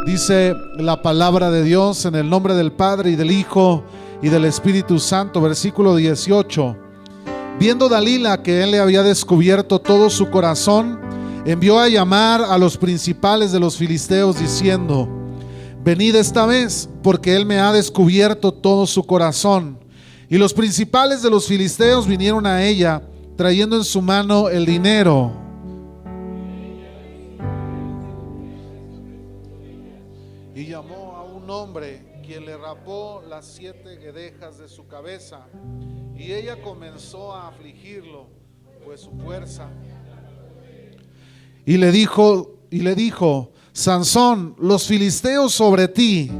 Dice la palabra de Dios en el nombre del Padre y del Hijo y del Espíritu Santo, versículo 18. Viendo Dalila que él le había descubierto todo su corazón, envió a llamar a los principales de los filisteos diciendo: venid esta vez, porque él me ha descubierto todo su corazón. Y los principales de los filisteos vinieron a ella, trayendo en su mano el dinero. Y llamó a un hombre, quien le rapó las 7 guedejas de su cabeza. Y ella comenzó a afligirlo, pues su fuerza. Y le dijo: Sansón, los filisteos sobre ti.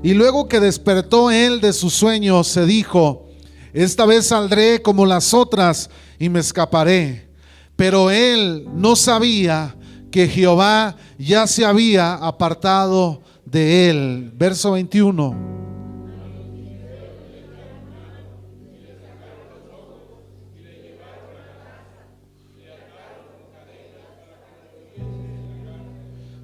Y luego que despertó él de su sueño, se dijo: esta vez saldré como las otras y me escaparé. Pero él no sabía que Jehová ya se había apartado de él. Verso 21.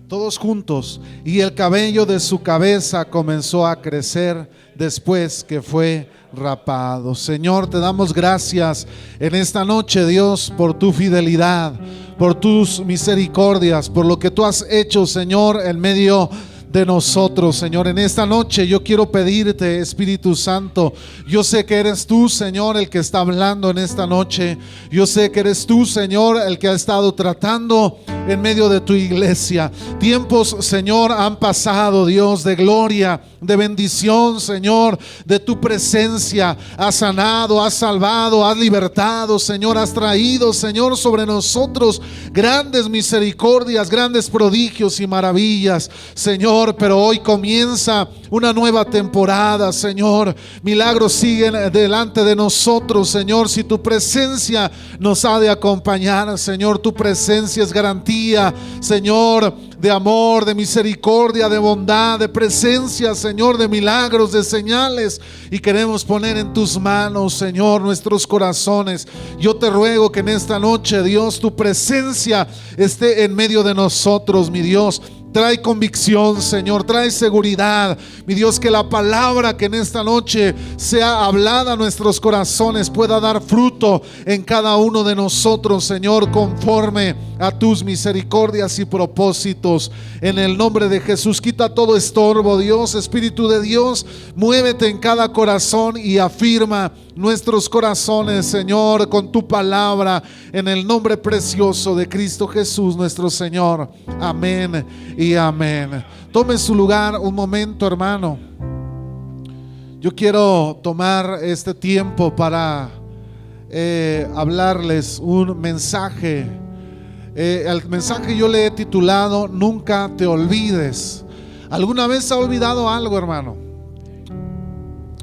Todos juntos. Y el cabello de su cabeza comenzó a crecer después que fue rapado. Señor, te damos gracias en esta noche, Dios, por tu fidelidad, por tus misericordias, por lo que tú has hecho, Señor, en medio de nosotros, Señor. En esta noche yo quiero pedirte, Espíritu Santo, yo sé que eres tú, Señor, el que está hablando en esta noche. Yo sé que eres tú, Señor, el que ha estado tratando en medio de tu iglesia. Tiempos, Señor, han pasado, Dios, de gloria, de bendición, Señor, de tu presencia. Has sanado, has salvado, has libertado, Señor. Has traído, Señor, sobre nosotros grandes misericordias, grandes prodigios y maravillas, Señor. Pero hoy comienza una nueva temporada, Señor. Milagros siguen delante de nosotros, Señor. Si tu presencia nos ha de acompañar, Señor, tu presencia es garantía, Señor, de amor, de misericordia, de bondad, de presencia, Señor, de milagros, de señales. Y queremos poner en tus manos, Señor, nuestros corazones. Yo te ruego que en esta noche, Dios, tu presencia esté en medio de nosotros, mi Dios. Trae convicción, Señor, trae seguridad, mi Dios, que la palabra que en esta noche sea hablada a nuestros corazones pueda dar fruto en cada uno de nosotros, Señor, conforme a tus misericordias y propósitos. En el nombre de Jesús, quita todo estorbo, Dios. Espíritu de Dios, muévete en cada corazón y afirma nuestros corazones, Señor, con tu palabra, en el nombre precioso de Cristo Jesús, nuestro Señor. Amén y amén. Tome su lugar un momento, hermano. Yo quiero tomar este tiempo para hablarles un mensaje. El mensaje yo le he titulado: nunca te olvides. ¿Alguna vez se ha olvidado algo, hermano?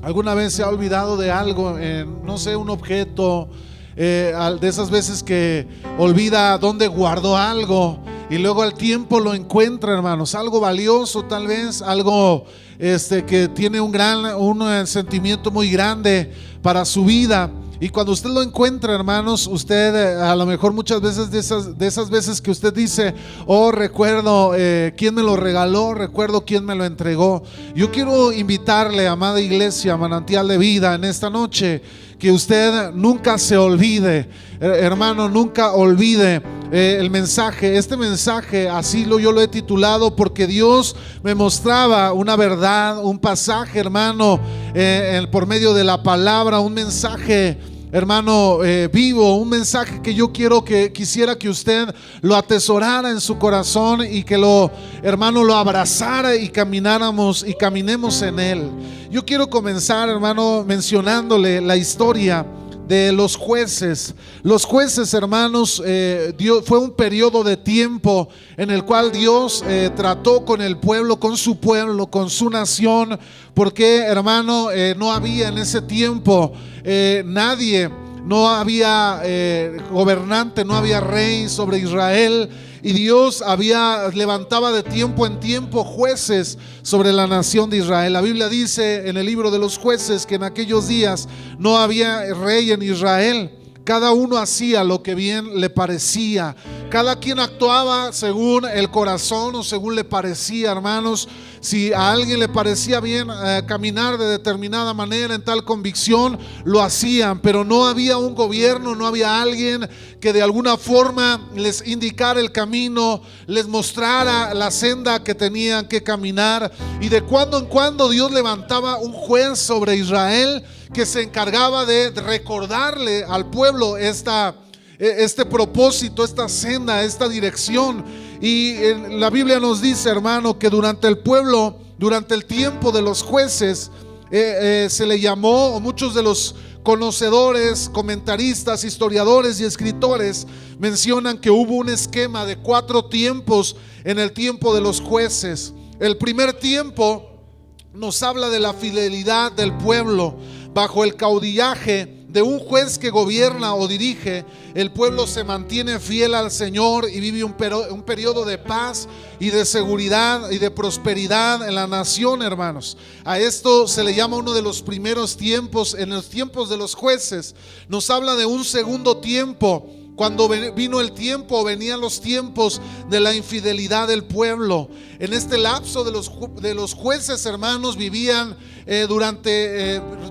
¿Alguna vez se ha olvidado de algo? No sé, un objeto, de esas veces que olvida dónde guardó algo y luego al tiempo lo encuentra, hermanos. Algo valioso, tal vez, algo que tiene un sentimiento muy grande para su vida. Y cuando usted lo encuentra, hermanos, usted a lo mejor muchas veces de esas veces que usted dice: oh, recuerdo quién me lo regaló, recuerdo quién me lo entregó. Yo quiero invitarle, amada iglesia, Manantial de Vida, en esta noche, que usted nunca se olvide, hermano, nunca olvide el mensaje. Este mensaje así yo lo he titulado porque Dios me mostraba una verdad, un pasaje, hermano, por medio de la palabra, un mensaje, hermano, vivo, un mensaje que yo quisiera que usted lo atesorara en su corazón y que hermano, lo abrazara y caminemos en él. Yo quiero comenzar, hermano, mencionándole la historia de los jueces. Los jueces, hermanos, fue un periodo de tiempo en el cual Dios trató con el pueblo, con su nación, porque, hermano, no había en ese tiempo nadie, no había gobernante, no había rey sobre Israel. Y Dios levantaba de tiempo en tiempo jueces sobre la nación de Israel. La Biblia dice en el libro de los jueces que en aquellos días no había rey en Israel. Cada uno hacía lo que bien le parecía. Cada quien actuaba según el corazón o según le parecía, hermanos. Si a alguien le parecía bien caminar de determinada manera, en tal convicción, lo hacían. Pero no había un gobierno, no había alguien que de alguna forma les indicara el camino, les mostrara la senda que tenían que caminar. Y de cuando en cuando Dios levantaba un juez sobre Israel que se encargaba de recordarle al pueblo este propósito, esta senda, esta dirección. Y la Biblia nos dice, hermano, que durante el tiempo de los jueces, se le llamó, o muchos de los conocedores, comentaristas, historiadores y escritores mencionan que hubo un esquema de 4 tiempos en el tiempo de los jueces. El primer tiempo nos habla de la fidelidad del pueblo. Bajo el caudillaje de un juez que gobierna o dirige, el pueblo se mantiene fiel al Señor y vive un periodo de paz y de seguridad y de prosperidad en la nación, hermanos. A esto se le llama uno de los primeros tiempos. En los tiempos de los jueces nos habla de un segundo tiempo, cuando vino el tiempo, o venían los tiempos de la infidelidad del pueblo. En este lapso de los jueces, hermanos, vivían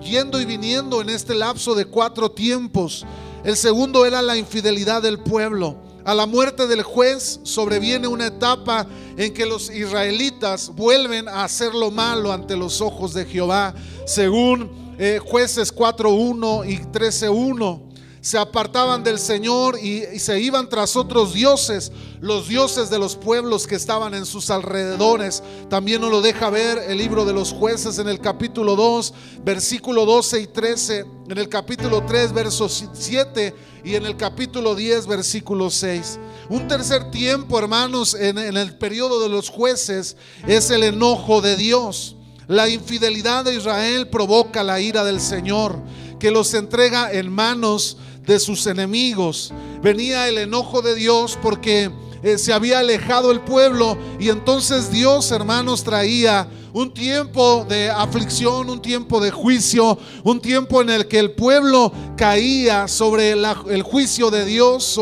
yendo y viniendo en este lapso de 4 tiempos. El segundo era la infidelidad del pueblo. A la muerte del juez sobreviene una etapa en que los israelitas vuelven a hacer lo malo ante los ojos de Jehová, según Jueces 4:1 y 13:1. Se apartaban del Señor y se iban tras otros dioses, los dioses de los pueblos que estaban en sus alrededores. También nos lo deja ver el libro de los Jueces en el capítulo 2, versículo 12 y 13, en el capítulo 3, verso 7, y en el capítulo 10, versículo 6. Un tercer tiempo, hermanos, en el periodo de los jueces, es el enojo de Dios. La infidelidad de Israel provoca la ira del Señor, que los entrega en manos de sus enemigos. Venía el enojo de Dios porque se había alejado el pueblo, y entonces Dios, hermanos, traía un tiempo de aflicción, un tiempo de juicio, un tiempo en el que el pueblo caía sobre el juicio de Dios,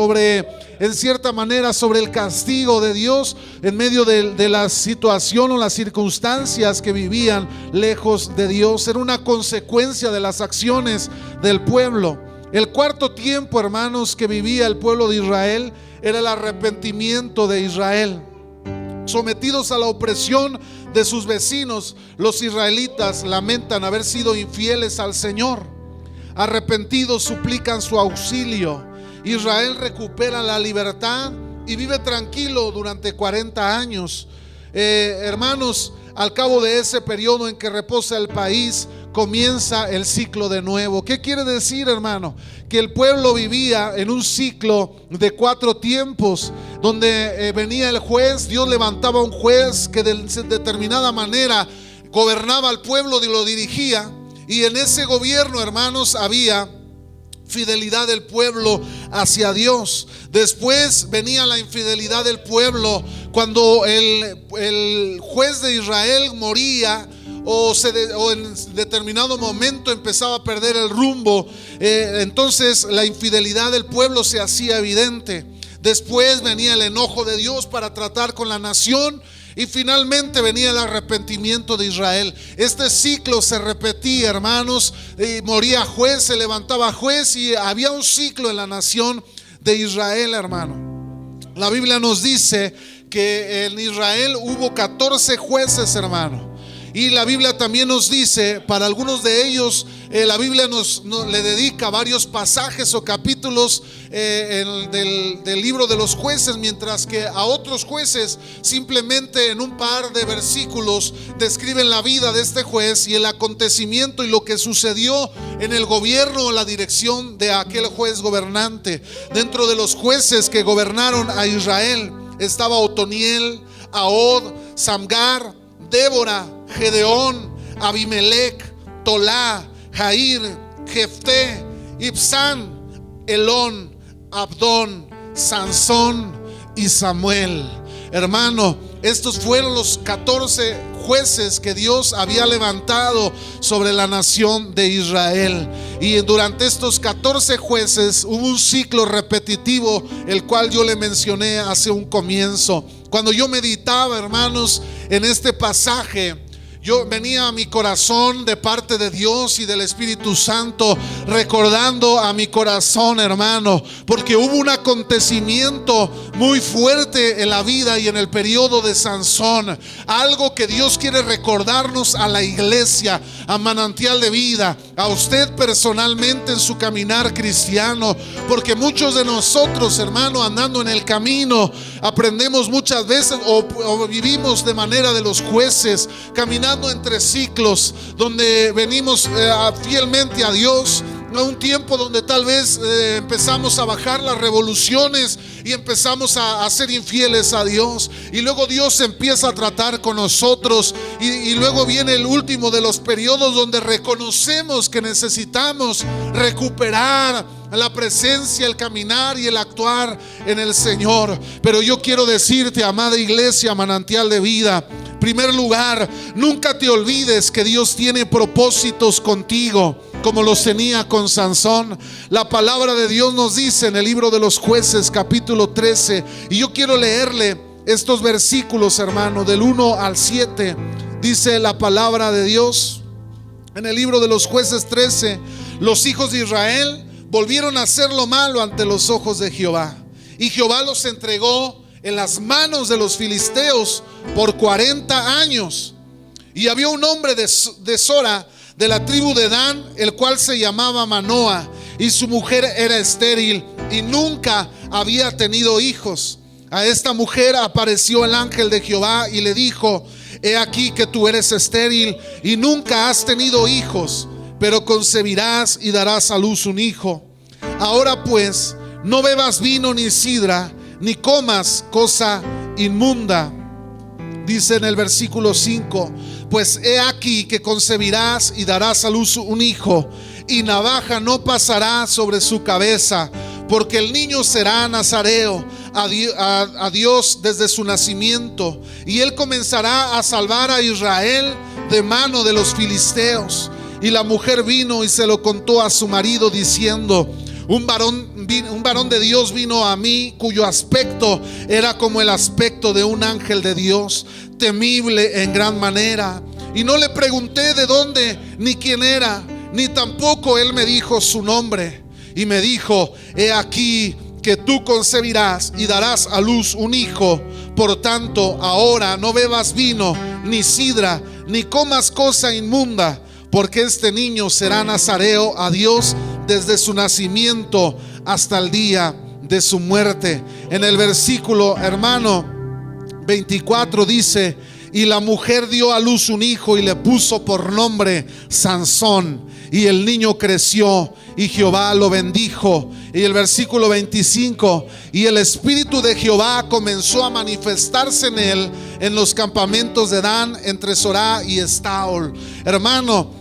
en cierta manera sobre el castigo de Dios, en medio de la situación o las circunstancias que vivían lejos de Dios. Era una consecuencia de las acciones del pueblo. El cuarto tiempo, hermanos, que vivía el pueblo de Israel era el arrepentimiento de Israel. Sometidos a la opresión de sus vecinos, los israelitas lamentan haber sido infieles al Señor. Arrepentidos suplican su auxilio. Israel recupera la libertad y vive tranquilo durante 40 años. Hermanos, al cabo de ese periodo en que reposa el país, comienza el ciclo de nuevo. ¿Qué quiere decir, hermano? Que el pueblo vivía en un ciclo de 4 tiempos, donde venía el juez. Dios levantaba un juez que de determinada manera gobernaba al pueblo y lo dirigía, y en ese gobierno, hermanos, había fidelidad del pueblo hacia Dios. Después venía la infidelidad del pueblo cuando el juez de Israel moría, o en determinado momento empezaba a perder el rumbo. Entonces la infidelidad del pueblo se hacía evidente. Después venía el enojo de Dios para tratar con la nación, y finalmente venía el arrepentimiento de Israel. Este ciclo se repetía, hermanos, y moría juez, se levantaba juez, y había un ciclo en la nación de Israel, hermano. La Biblia nos dice que en Israel hubo 14 jueces, hermano. Y la Biblia también nos dice, para algunos de ellos, la Biblia le dedica varios pasajes o capítulos del libro de los jueces, mientras que a otros jueces simplemente en un par de versículos describen la vida de este juez y el acontecimiento y lo que sucedió en el gobierno o la dirección de aquel juez gobernante. Dentro de los jueces que gobernaron a Israel estaba Otoniel, Ahod, Samgar, Débora, Gedeón, Abimelech, Tolá, Jair, Jefté, Ibsán, Elón, Abdón, Sansón y Samuel. Hermano, estos fueron los 14 jueces que Dios había levantado sobre la nación de Israel. Y durante estos 14 jueces hubo un ciclo repetitivo, el cual yo le mencioné hace un comienzo. Cuando yo meditaba, hermanos, en este pasaje, yo venía a mi corazón de parte de Dios y del Espíritu Santo, recordando a mi corazón, hermano, porque hubo un acontecimiento muy fuerte en la vida y en el periodo de Sansón. Algo que Dios quiere recordarnos a la iglesia, a Manantial de Vida, a usted personalmente en su caminar cristiano, porque muchos de nosotros, hermano, andando en el camino, aprendemos muchas veces o vivimos de manera de los jueces, caminando entre ciclos donde venimos fielmente a Dios, a un tiempo donde tal vez empezamos a bajar las revoluciones y empezamos a ser infieles a Dios, y luego Dios empieza a tratar con nosotros, y luego viene el último de los periodos donde reconocemos que necesitamos recuperar la presencia, el caminar y el actuar en el Señor. Pero yo quiero decirte, amada iglesia Manantial de Vida, en primer lugar, nunca te olvides que Dios tiene propósitos contigo, como los tenía con Sansón. La palabra de Dios nos dice en el libro de los Jueces, capítulo 13, y yo quiero leerle estos versículos, hermano, del 1 al 7. Dice la palabra de Dios en el libro de los Jueces 13: los hijos de Israel volvieron a hacer lo malo ante los ojos de Jehová, y Jehová los entregó en las manos de los filisteos por 40 años. Y había un hombre de Sora, de la tribu de Dan, el cual se llamaba Manoa, y su mujer era estéril y nunca había tenido hijos. A esta mujer apareció el ángel de Jehová y le dijo: he aquí que tú eres estéril y nunca has tenido hijos, pero concebirás y darás a luz un hijo. Ahora pues, no bebas vino ni sidra, ni comas cosa inmunda. Dice en el versículo 5: pues he aquí que concebirás y darás a luz un hijo, y navaja no pasará sobre su cabeza, porque el niño será nazareo a Dios desde su nacimiento, y él comenzará a salvar a Israel de mano de los filisteos. Y la mujer vino y se lo contó a su marido, diciendo: un varón de Dios vino a mí, cuyo aspecto era como el aspecto de un ángel de Dios, temible en gran manera. Y no le pregunté de dónde ni quién era, ni tampoco él me dijo su nombre. Y me dijo: he aquí que tú concebirás y darás a luz un hijo. Por tanto, ahora no bebas vino, ni sidra, ni comas cosa inmunda, porque este niño será nazareo a Dios desde su nacimiento hasta el día de su muerte. En el versículo, hermano, 24 dice: y la mujer dio a luz un hijo y le puso por nombre Sansón. Y el niño creció y Jehová lo bendijo. Y el versículo 25: y el espíritu de Jehová comenzó a manifestarse en él en los campamentos de Dan, entre Sorá y Estaol. Hermano,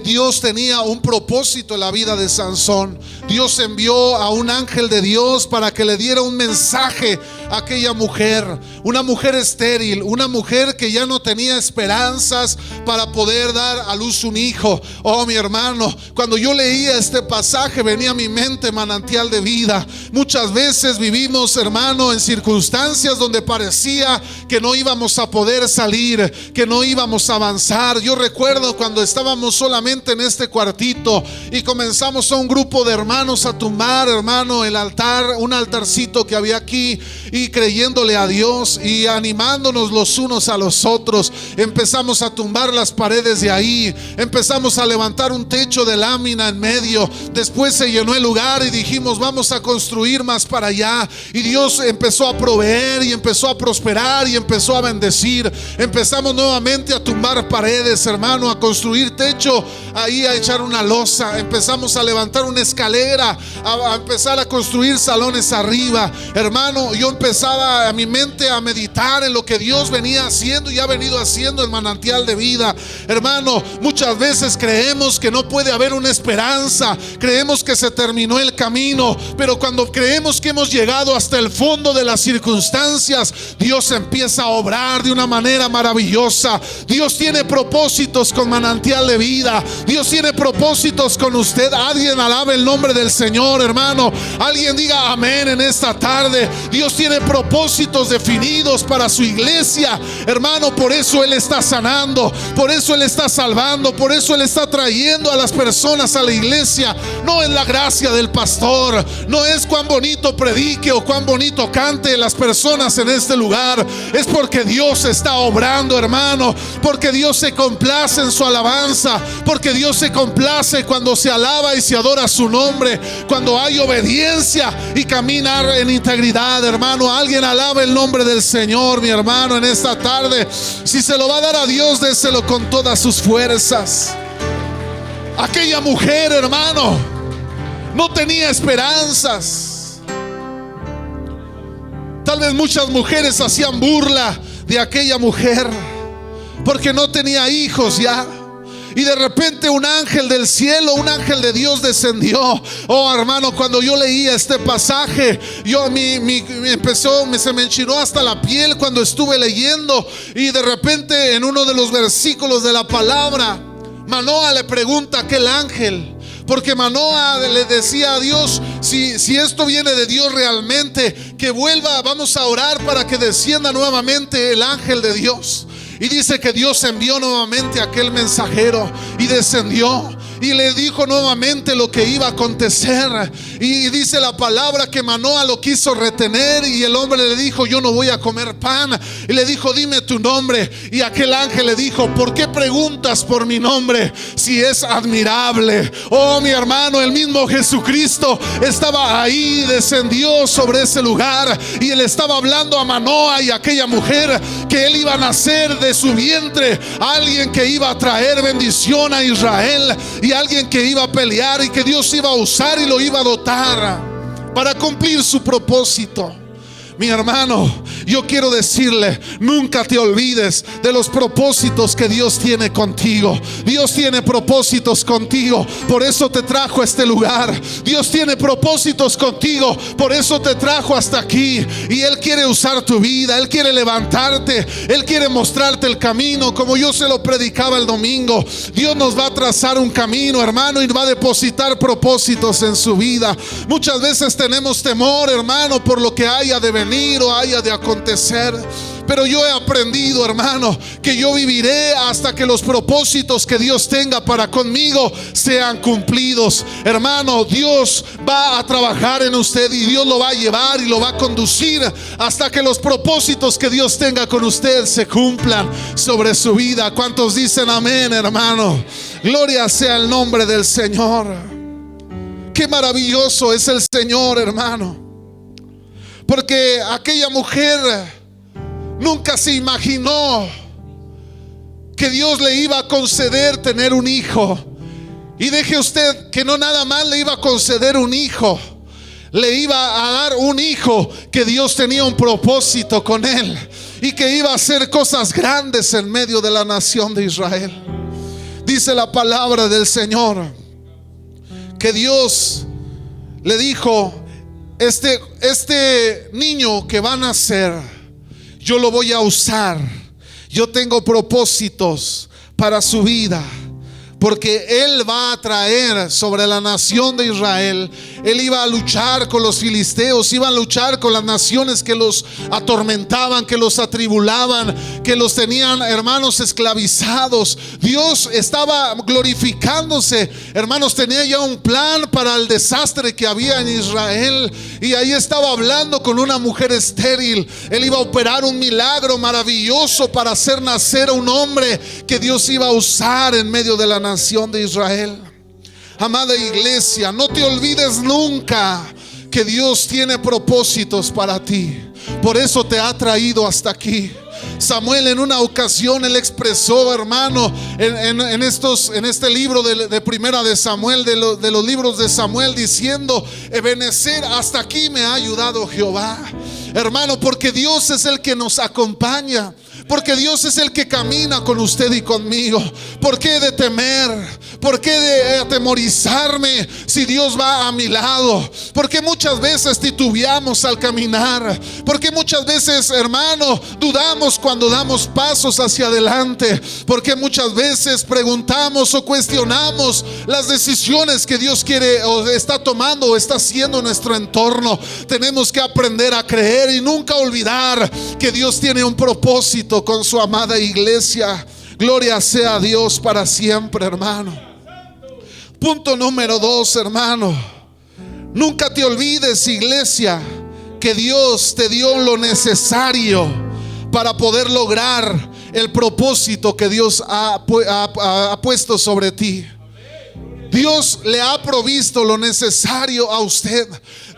Dios tenía un propósito en la vida de Sansón. Dios envió a un ángel de Dios para que le diera un mensaje a aquella mujer, una mujer estéril, una mujer que ya no tenía esperanzas para poder dar a luz un hijo. Oh, mi hermano, cuando yo leía este pasaje venía a mi mente Manantial de Vida. Muchas veces vivimos, hermano, en circunstancias donde parecía que no íbamos a poder salir, que no íbamos a avanzar. Yo recuerdo cuando estábamos solamente en este cuartito y comenzamos a un grupo de hermanos a tumbar, hermano, el altar, un altarcito que había aquí, y creyéndole a Dios y animándonos los unos a los otros. Empezamos a tumbar las paredes de ahí, empezamos a levantar un techo de lámina en medio. Después se llenó el lugar y dijimos: vamos a construir más para allá. Y Dios empezó a proveer y empezó a prosperar y empezó a bendecir. Empezamos nuevamente a tumbar paredes, hermano, a construir techo mucho ahí a echar una losa, empezamos a levantar una escalera, a empezar a construir salones arriba. Hermano, yo empezaba a mi mente a meditar en lo que Dios venía haciendo y ha venido haciendo en Manantial de Vida. Hermano, muchas veces creemos que no puede haber una esperanza, creemos que se terminó el camino, pero cuando creemos que hemos llegado hasta el fondo de las circunstancias, Dios empieza a obrar de una manera maravillosa. Dios tiene propósitos con Manantial de Vida. Dios tiene propósitos con usted. Alguien alabe el nombre del Señor, hermano. Alguien diga amén en esta tarde. Dios tiene propósitos definidos para su iglesia, hermano. Por eso Él está sanando, por eso Él está salvando, por eso Él está trayendo a las personas a la iglesia. No es la gracia del pastor, no es cuán bonito predique o cuán bonito cante las personas en este lugar. Es porque Dios está obrando, hermano, porque Dios se complace en su alabanza, porque Dios se complace cuando se alaba y se adora su nombre, cuando hay obediencia y caminar en integridad, hermano. Alguien alaba el nombre del Señor, mi hermano, en esta tarde. Si se lo va a dar a Dios, déselo con todas sus fuerzas. Aquella mujer, hermano, no tenía esperanzas. Tal vez muchas mujeres hacían burla de aquella mujer porque no tenía hijos ya. Y de repente un ángel del cielo, un ángel de Dios descendió. Oh, hermano, cuando yo leía este pasaje, se me enchinó hasta la piel cuando estuve leyendo. Y de repente en uno de los versículos de la palabra, Manoa le pregunta a aquel ángel, porque Manoa le decía a Dios, si esto viene de Dios realmente, que vuelva, vamos a orar para que descienda nuevamente el ángel de Dios. Y dice que Dios envió nuevamente a aquel mensajero y descendió y le dijo nuevamente lo que iba a acontecer. Y dice la palabra que Manoa lo quiso retener y el hombre le dijo: yo no voy a comer pan. Y le dijo: dime tu nombre. Y aquel ángel le dijo: ¿por qué preguntas por mi nombre si es admirable? Oh, mi hermano, el mismo Jesucristo estaba ahí, descendió sobre ese lugar y él estaba hablando a Manoa y a aquella mujer que él iba a nacer de su vientre, alguien que iba a traer bendición a Israel y alguien que iba a pelear y que Dios iba a usar y lo iba a dotar para cumplir su propósito. Mi hermano, yo quiero decirle: nunca te olvides de los propósitos que Dios tiene contigo. Dios tiene propósitos contigo, por eso te trajo a este lugar. Dios tiene propósitos contigo, por eso te trajo hasta aquí. Y Él quiere usar tu vida, Él quiere levantarte, Él quiere mostrarte el camino, como yo se lo predicaba el domingo. Dios nos va a trazar un camino, hermano, y va a depositar propósitos en su vida. Muchas veces tenemos temor, hermano, por lo que haya de venir o haya de acontecer, pero yo he aprendido, hermano, que yo viviré hasta que los propósitos que Dios tenga para conmigo sean cumplidos. Hermano, Dios va a trabajar en usted y Dios lo va a llevar y lo va a conducir hasta que los propósitos que Dios tenga con usted se cumplan sobre su vida. ¿Cuántos dicen amén, hermano? Gloria sea el nombre del Señor. Qué maravilloso es el Señor, hermano, porque aquella mujer nunca se imaginó que Dios le iba a conceder tener un hijo. Y deje usted que no nada más le iba a conceder un hijo, le iba a dar un hijo que Dios tenía un propósito con él y que iba a hacer cosas grandes en medio de la nación de Israel. Dice la palabra del Señor que Dios le dijo: este niño que va a nacer, yo lo voy a usar. Yo tengo propósitos para su vida, porque Él va a traer sobre la nación de Israel. Él iba a luchar con los filisteos, iba a luchar con las naciones que los atormentaban, que los atribulaban, que los tenían, hermanos, esclavizados. Dios estaba glorificándose, hermanos, tenía ya un plan para el desastre que había en Israel. Y ahí estaba hablando con una mujer estéril. Él iba a operar un milagro maravilloso para hacer nacer a un hombre que Dios iba a usar en medio de la nación de Israel. Amada iglesia, no te olvides nunca que Dios tiene propósitos para ti. Por eso te ha traído hasta aquí. Samuel en una ocasión él expresó, hermano, en este libro de Primera de Samuel, de los libros de Samuel, diciendo: Ebenecer, hasta aquí me ha ayudado Jehová. Hermano, porque Dios es el que nos acompaña, porque Dios es el que camina con usted y conmigo. ¿Por qué de temer? ¿Por qué de atemorizarme si Dios va a mi lado? Porque muchas veces titubeamos al caminar. Porque muchas veces, hermano, dudamos cuando damos pasos hacia adelante. Porque muchas veces preguntamos o cuestionamos las decisiones que Dios quiere o está tomando o está haciendo en nuestro entorno. Tenemos que aprender a creer y nunca olvidar que Dios tiene un propósito con su amada iglesia. Gloria sea a Dios para siempre, hermano. Punto número 2, hermano: nunca te olvides, iglesia, que Dios te dio lo necesario para poder lograr el propósito que Dios ha puesto sobre ti. Dios le ha provisto lo necesario a usted.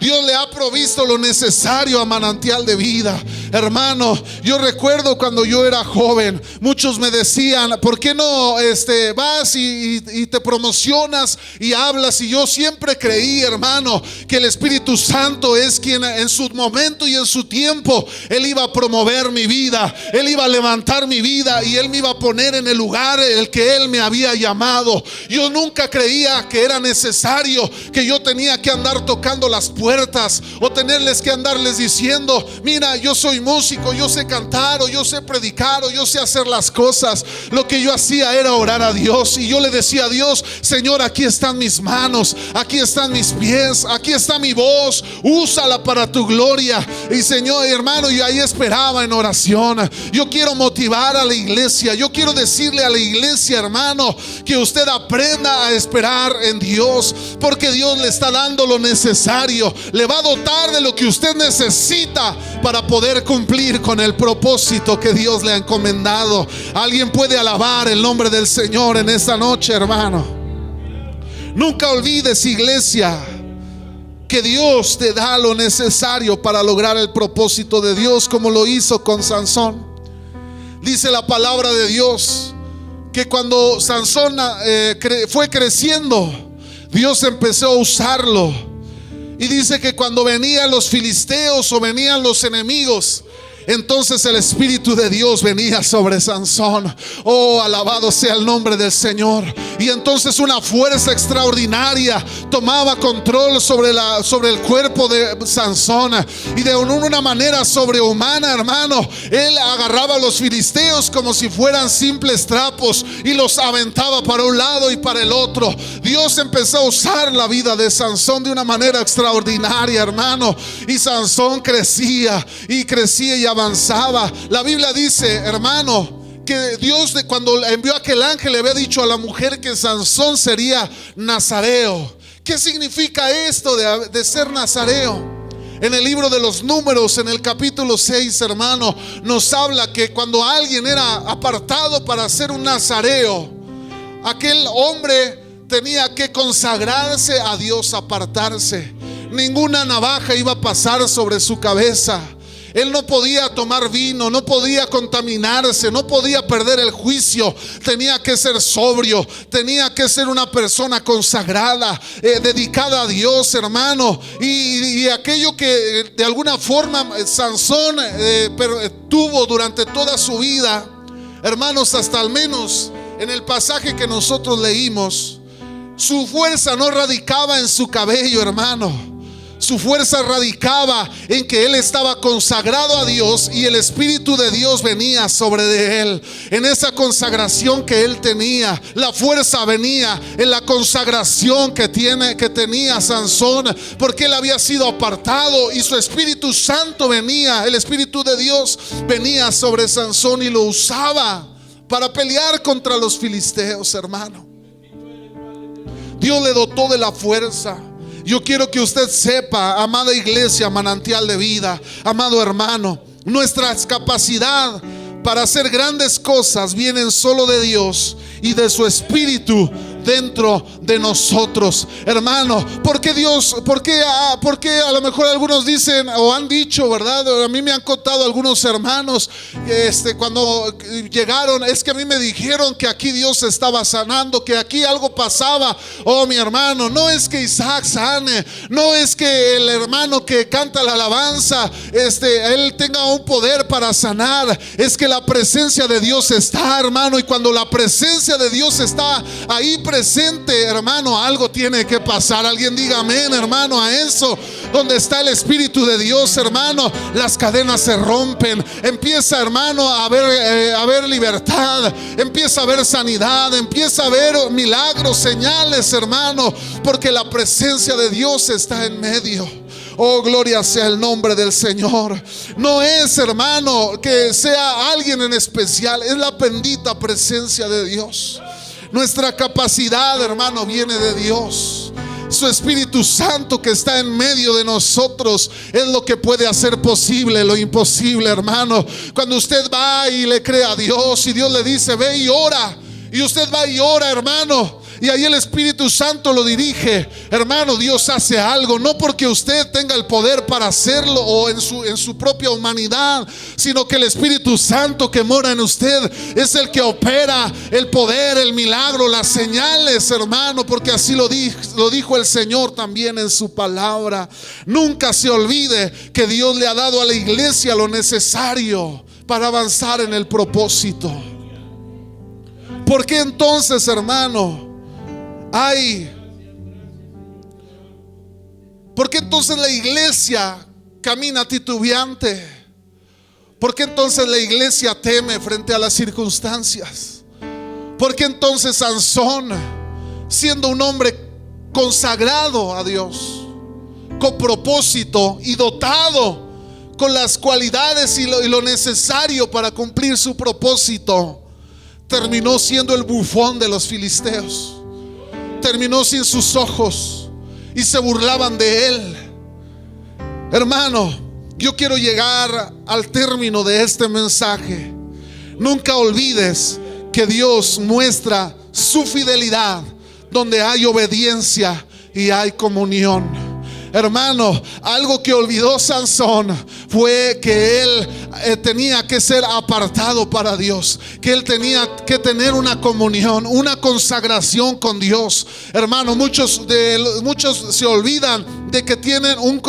Dios le ha provisto lo necesario a Manantial de Vida. Hermano, yo recuerdo cuando yo era joven, muchos me decían: ¿por qué no vas y te promocionas y hablas? Y yo siempre creí, hermano, que el Espíritu Santo es quien en su momento y en su tiempo Él iba a promover mi vida, Él iba a levantar mi vida y Él me iba a poner en el lugar en el que Él me había llamado. Yo nunca creía que era necesario, que yo tenía que andar tocando las puertas o tenerles que andarles diciendo: mira, yo soy músico, yo sé cantar, o yo sé predicar, o yo sé hacer las cosas. Lo que yo hacía era orar a Dios, y yo le decía a Dios: Señor, aquí están mis manos, aquí están mis pies, aquí está mi voz, úsala para tu gloria. Y Señor, hermano, y ahí esperaba en oración. Yo quiero motivar a la iglesia, yo quiero decirle a la iglesia, hermano, que usted aprenda a esperar en Dios, porque Dios le está dando lo necesario, le va a dotar de lo que usted necesita para poder cumplir con el propósito que Dios le ha encomendado. Alguien puede alabar el nombre del Señor en esta noche, hermano. Nunca olvides, iglesia, que Dios te da lo necesario para lograr el propósito de Dios, como lo hizo con Sansón. Dice la palabra de Dios que cuando Sansón fue creciendo, Dios empezó a usarlo. Y dice que cuando venían los filisteos o venían los enemigos, entonces el Espíritu de Dios venía sobre Sansón. Oh, alabado sea el nombre del Señor. Y entonces una fuerza extraordinaria tomaba control sobre el cuerpo de Sansón. Y de una manera sobrehumana, hermano, él agarraba a los filisteos como si fueran simples trapos y los aventaba para un lado y para el otro. Dios empezó a usar la vida de Sansón de una manera extraordinaria, hermano. Y Sansón crecía y crecía y avanzaba. La Biblia dice, hermano, que Dios cuando envió a aquel ángel le había dicho a la mujer que Sansón sería nazareo. ¿Qué significa esto de ser nazareo? En el libro de los Números, en el capítulo 6, hermano, nos habla que cuando alguien era apartado para ser un nazareo, aquel hombre tenía que consagrarse a Dios, apartarse. Ninguna navaja iba a pasar sobre su cabeza. Él no podía tomar vino, no podía contaminarse, no podía perder el juicio. Tenía que ser sobrio, tenía que ser una persona consagrada, dedicada a Dios, hermano. Y aquello que de alguna forma Sansón tuvo durante toda su vida, hermanos, hasta al menos en el pasaje que nosotros leímos, su fuerza no radicaba en su cabello, hermano. Su fuerza radicaba en que él estaba consagrado a Dios y el Espíritu de Dios venía sobre de él. En esa consagración que él tenía, la fuerza venía en la consagración que tenía Sansón, porque él había sido apartado y su Espíritu Santo venía, el Espíritu de Dios venía sobre Sansón y lo usaba para pelear contra los filisteos, hermano. Dios le dotó de la fuerza. Yo quiero que usted sepa, amada iglesia, Manantial de Vida, amado hermano, nuestra capacidad para hacer grandes cosas vienen solo de Dios y de su Espíritu dentro de nosotros. Hermano, ¿por qué Dios? ¿Por qué a lo mejor algunos dicen o han dicho, verdad? A mí me han contado algunos hermanos cuando llegaron, es que a mí me dijeron que aquí Dios estaba sanando, que aquí algo pasaba. Oh, mi hermano, no es que Isaac sane, no es que el hermano que canta la alabanza él tenga un poder para sanar, es que la presencia de Dios está, hermano, y cuando la presencia de Dios está ahí presente, hermano, algo tiene que pasar. Alguien diga amén, hermano, a eso. Donde está el Espíritu de Dios, hermano, las cadenas se rompen, empieza, hermano, a haber libertad, empieza a haber sanidad, empieza a haber milagros, señales, hermano, porque la presencia de Dios está en medio. Oh, gloria sea el nombre del Señor. No es, hermano, que sea alguien en especial, es la bendita presencia de Dios. Nuestra capacidad, hermano, viene de Dios. Su Espíritu Santo que está en medio de nosotros es lo que puede hacer posible lo imposible, hermano. Cuando usted va y le cree a Dios y Dios le dice ve y ora, y usted va y ora, hermano, y ahí el Espíritu Santo lo dirige, hermano, Dios hace algo, no porque usted tenga el poder para hacerlo o en su propia humanidad, sino que el Espíritu Santo que mora en usted es el que opera el poder, el milagro, las señales, hermano, porque así lo dijo el Señor también en su palabra. Nunca se olvide que Dios le ha dado a la iglesia lo necesario para avanzar en el propósito. ¿Por qué entonces, hermano, ¿por qué entonces la iglesia camina titubeante? ¿Por qué entonces la iglesia teme frente a las circunstancias? ¿Por qué entonces Sansón, siendo un hombre consagrado a Dios, con propósito y dotado con las cualidades y lo necesario para cumplir su propósito, terminó siendo el bufón de los filisteos? Terminó sin sus ojos y se burlaban de él. Hermano, yo quiero llegar al término de este mensaje. Nunca olvides que Dios muestra su fidelidad donde hay obediencia y hay comunión. Hermano, algo que olvidó Sansón fue que él tenía que ser apartado para Dios, que él tenía que tener una comunión, una consagración con Dios. Hermano, muchos se olvidan de que tienen un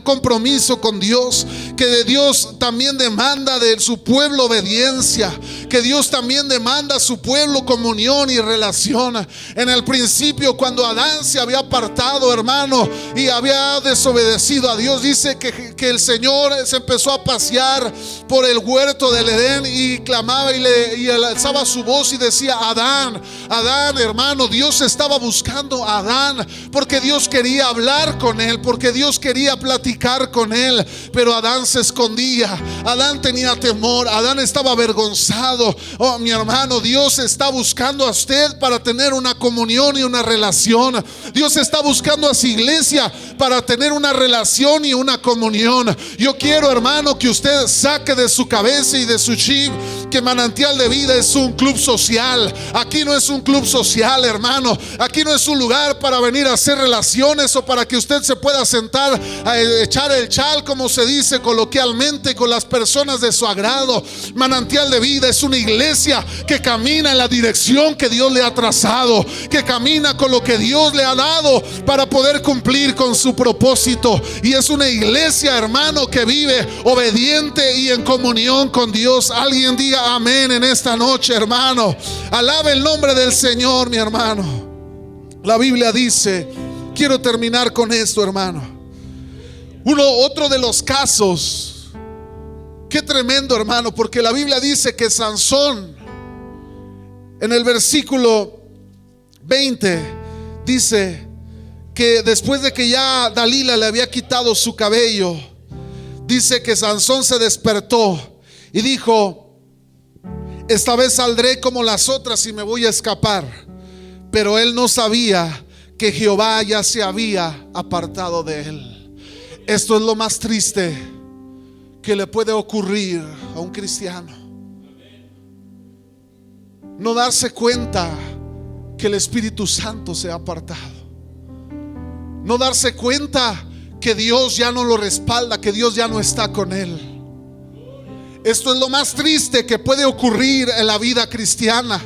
compromiso con Dios, que de Dios también demanda de su pueblo obediencia, que Dios también demanda a su pueblo comunión y relación. En el principio, cuando Adán se había apartado, hermano, y había desobedecido a Dios, dice que el Señor se empezó a pasear por el huerto del Edén y clamaba y alzaba su voz y decía: Adán, Adán, hermano. Dios estaba buscando a Adán porque Dios quería hablar con él, porque Dios quería platicar con él, pero Adán se escondía, Adán tenía temor, Adán estaba avergonzado. Oh, mi hermano, Dios está buscando a usted para tener una comunión y una relación. Dios está buscando a su iglesia para tener una relación y una comunión. Yo quiero, hermano, que usted saque de su cabeza y de su chip que Manantial de Vida es un club social. Aquí no es un club social, hermano. Aquí no es un lugar para venir a hacer relaciones o para que usted se pueda sentar a echar el chal, como se dice coloquialmente, con las personas de su agrado. Manantial de Vida es una iglesia que camina en la dirección que Dios le ha trazado, que camina con lo que Dios le ha dado para poder cumplir con su propósito. Y es una iglesia, hermano, que vive obediente y en comunión con Dios. Alguien diga amén en esta noche, hermano. Alabe el nombre del Señor, mi hermano. La Biblia dice, quiero terminar con esto, hermano. Otro de los casos, qué tremendo, hermano, porque la Biblia dice que Sansón, en el versículo 20, dice que después de que ya Dalila le había quitado su cabello, dice que Sansón se despertó y dijo: esta vez saldré como las otras y me voy a escapar. Pero él no sabía que Jehová ya se había apartado de él. Esto es lo más triste que le puede ocurrir a un cristiano: no darse cuenta que el Espíritu Santo se ha apartado. No darse cuenta que Dios ya no lo respalda, que Dios ya no está con él. Esto es lo más triste que puede ocurrir en la vida cristiana,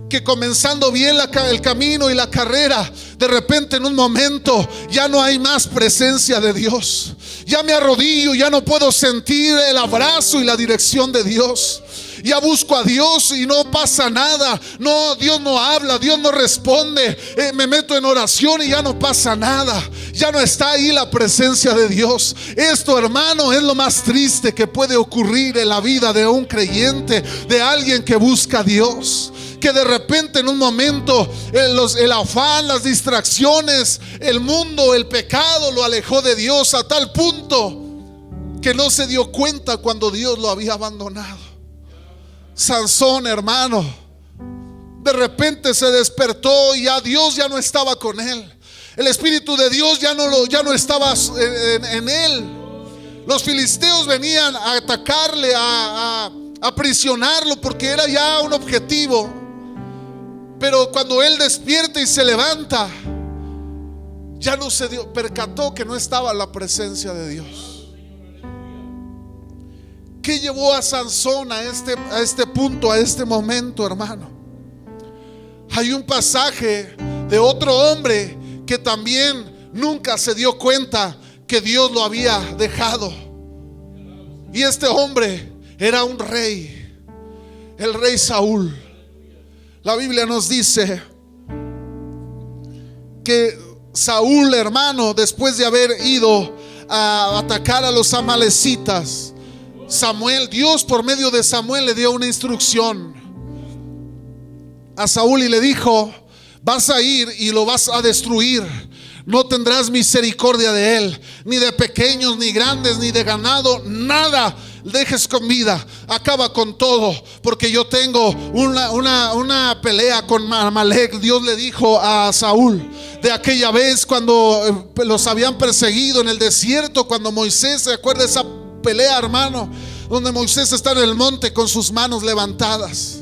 que comenzando bien el camino y la carrera, de repente en un momento ya no hay más presencia de Dios. Ya me arrodillo, ya no puedo sentir el abrazo y la dirección de Dios. Ya busco a Dios y no pasa nada. No, Dios no habla, Dios no responde. Me meto en oración y ya no pasa nada. Ya no está ahí la presencia de Dios. Esto, hermano, es lo más triste que puede ocurrir en la vida de un creyente, de alguien que busca a Dios. Que de repente en un momento el afán, las distracciones, el mundo, el pecado lo alejó de Dios a tal punto que no se dio cuenta cuando Dios lo había abandonado. Sansón, hermano, de repente se despertó y ya Dios ya no estaba con él. El Espíritu de Dios ya no estaba en él. Los filisteos venían a atacarle, a aprisionarlo, porque era ya un objetivo. Pero cuando él despierta y se levanta, ya no se percató que no estaba la presencia de Dios. ¿Qué llevó a Sansón a este punto, a este momento, hermano? Hay un pasaje de otro hombre que también nunca se dio cuenta que Dios lo había dejado. Y este hombre era un rey, el rey Saúl. La Biblia nos dice que Saúl, hermano, después de haber ido a atacar a los amalecitas, Dios por medio de Samuel le dio una instrucción a Saúl y le dijo: vas a ir y lo vas a destruir. No tendrás misericordia de él, ni de pequeños, ni grandes, ni de ganado, nada dejes con vida. Acaba con todo, porque yo tengo una pelea con Amalek. Dios le dijo a Saúl de aquella vez cuando los habían perseguido en el desierto, cuando Moisés, ¿se acuerda esa pelea, hermano? Donde Moisés está en el monte con sus manos levantadas.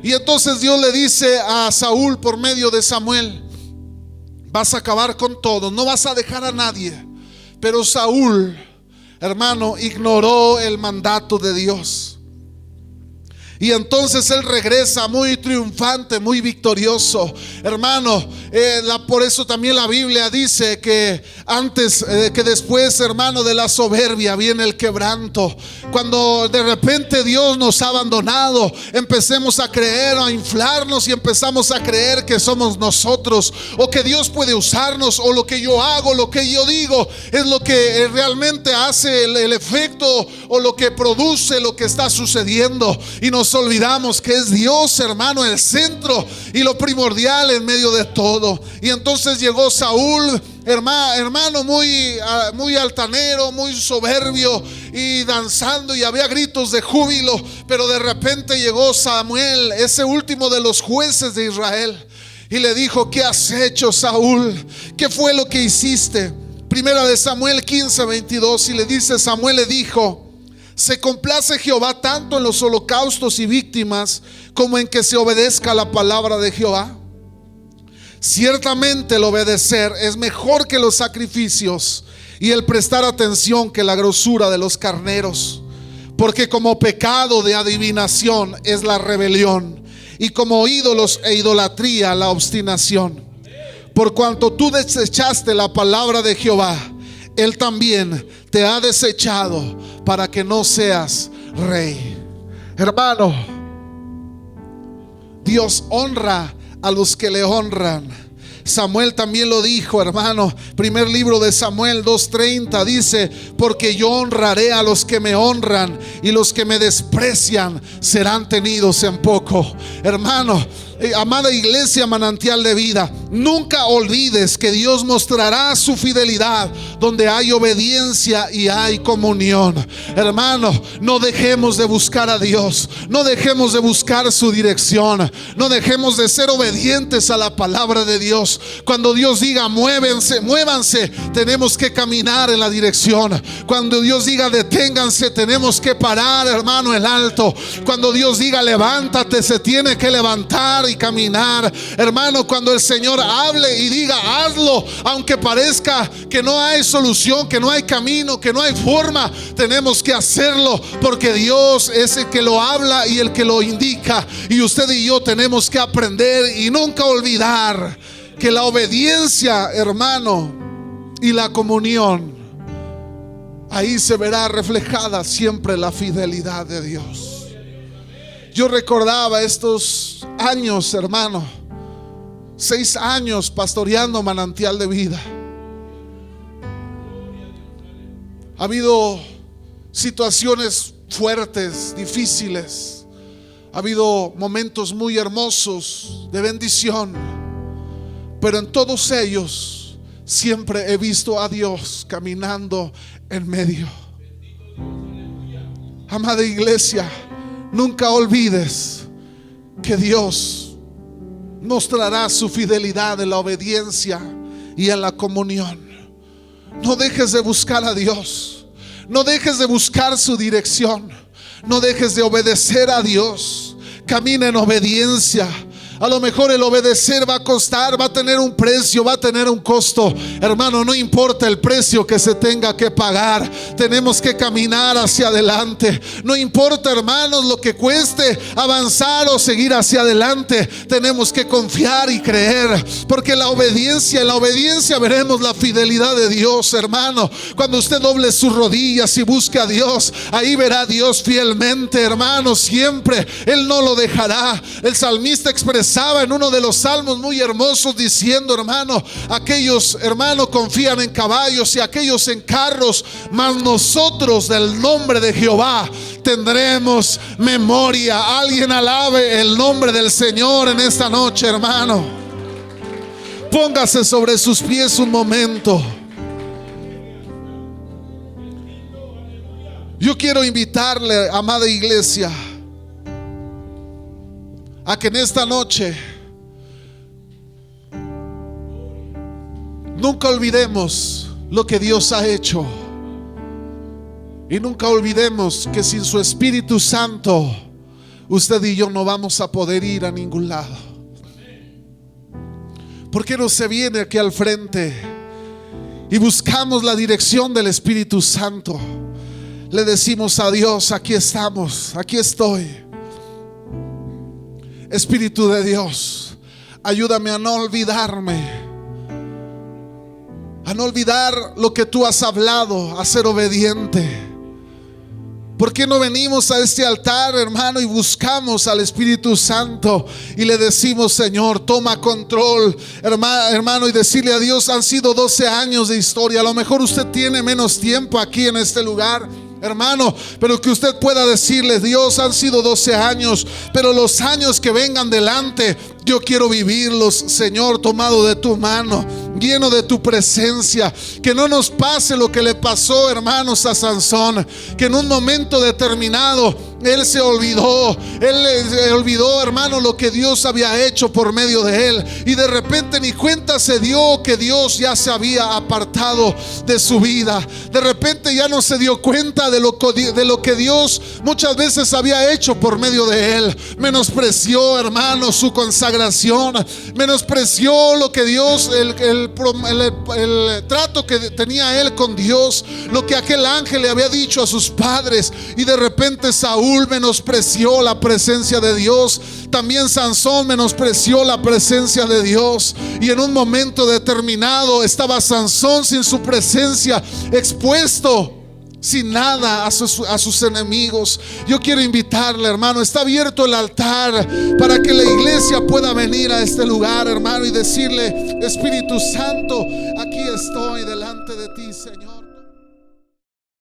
Y entonces Dios le dice a Saúl por medio de Samuel: vas a acabar con todo, no vas a dejar a nadie. Pero Saúl, hermano, ignoró el mandato de Dios. Y entonces él regresa muy triunfante, muy victorioso, hermano. Por eso también la Biblia dice que que después, hermano, de la soberbia viene el quebranto. Cuando de repente Dios nos ha abandonado, empecemos a creer, a inflarnos y empezamos a creer que somos nosotros, o que Dios puede usarnos, o lo que yo hago, lo que yo digo es lo que realmente hace el efecto, o lo que produce lo que está sucediendo. Y nos olvidamos que es Dios, hermano, el centro y lo primordial en medio de todo. Y entonces llegó Saúl, hermano, muy altanero, muy soberbio, y danzando, y había gritos de júbilo. Pero de repente llegó Samuel, ese último de los jueces de Israel, y le dijo: ¿qué has hecho, Saúl? ¿Qué fue lo que hiciste? Primera de Samuel 15:22, y le dice: Samuel le dijo: ¿se complace Jehová tanto en los holocaustos y víctimas como en que se obedezca la palabra de Jehová? Ciertamente el obedecer es mejor que los sacrificios, y el prestar atención que la grosura de los carneros. Porque como pecado de adivinación es la rebelión, y como ídolos e idolatría la obstinación. Por cuanto tú desechaste la palabra de Jehová, Él también te ha desechado para que no seas rey. Hermano, Dios honra a los que le honran. Samuel también lo dijo, hermano. Primer libro de Samuel 2:30 dice: porque yo honraré a los que me honran, y los que me desprecian serán tenidos en poco. Hermano, amada iglesia Manantial de Vida, nunca olvides que Dios mostrará su fidelidad donde hay obediencia y hay comunión. Hermano, no dejemos de buscar a Dios, no dejemos de buscar su dirección, no dejemos de ser obedientes a la palabra de Dios. Cuando Dios diga muévanse, tenemos que caminar en la dirección. Cuando Dios diga deténganse, tenemos que parar, hermano, el alto. Cuando Dios diga levántate, se tiene que levantar, y caminar. Hermano, cuando el Señor hable y diga hazlo, aunque parezca que no hay solución, que no hay camino, que no hay forma, tenemos que hacerlo, porque Dios es el que lo habla y el que lo indica. Y usted y yo tenemos que aprender y nunca olvidar que la obediencia, hermano, y la comunión, ahí se verá reflejada siempre la fidelidad de Dios. Yo recordaba estos años, hermano, 6 años pastoreando Manantial de Vida. Ha habido situaciones fuertes, difíciles. Ha habido momentos muy hermosos de bendición, pero en todos ellos siempre he visto a Dios caminando en medio. Amada iglesia, nunca olvides que Dios mostrará su fidelidad en la obediencia y en la comunión. No dejes de buscar a Dios. No dejes de buscar su dirección. No dejes de obedecer a Dios. Camina en obediencia. A lo mejor el obedecer va a costar, va a tener un precio, va a tener un costo. Hermano, no importa el precio que se tenga que pagar, tenemos que caminar hacia adelante. No importa, hermanos, lo que cueste avanzar o seguir hacia adelante, tenemos que confiar y creer, porque en la obediencia veremos la fidelidad de Dios, hermano. Cuando usted doble sus rodillas y busque a Dios, ahí verá a Dios fielmente, hermano, siempre. Él no lo dejará. El salmista expresaba en uno de los salmos muy hermosos diciendo, hermano, aquellos, hermano, confían en caballos y aquellos en carros, mas nosotros del nombre de Jehová tendremos memoria. Alguien alabe el nombre del Señor en esta noche, hermano. Póngase sobre sus pies un momento. Yo quiero invitarle, amada iglesia, a que en esta noche nunca olvidemos lo que Dios ha hecho, y nunca olvidemos que sin su Espíritu Santo usted y yo no vamos a poder ir a ningún lado. ¿Por qué no se viene aquí al frente y buscamos la dirección del Espíritu Santo? Le decimos a Dios: aquí estamos, aquí estoy. Espíritu de Dios, ayúdame a no olvidarme, a no olvidar lo que tú has hablado, a ser obediente. ¿Por qué no venimos a este altar, hermano, y buscamos al Espíritu Santo y le decimos: Señor, toma control, hermano, y decirle a Dios: han sido 12 años de historia. A lo mejor usted tiene menos tiempo aquí en este lugar, hermano, pero que usted pueda decirle: Dios, han sido 12 años, pero los años que vengan delante, yo quiero vivirlos, Señor, tomado de tu mano, lleno de tu presencia. Que no nos pase lo que le pasó, hermanos, a Sansón, que en un momento determinado él se olvidó, hermano, lo que Dios había hecho por medio de él, y de repente ni cuenta se dio que Dios ya se había apartado de su vida. De repente ya no se dio cuenta de lo que Dios muchas veces había hecho por medio de él. Menospreció, hermano, su consagración, menospreció lo que Dios, el trato que tenía él con Dios, lo que aquel ángel le había dicho a sus padres. Y de repente Saúl menospreció la presencia de Dios. También Sansón menospreció la presencia de Dios, y en un momento determinado estaba Sansón sin su presencia, expuesto sin nada a sus enemigos. Yo quiero invitarle, hermano, está abierto el altar para que la iglesia pueda venir a este lugar, hermano, y decirle: Espíritu Santo, aquí estoy delante de ti, Señor.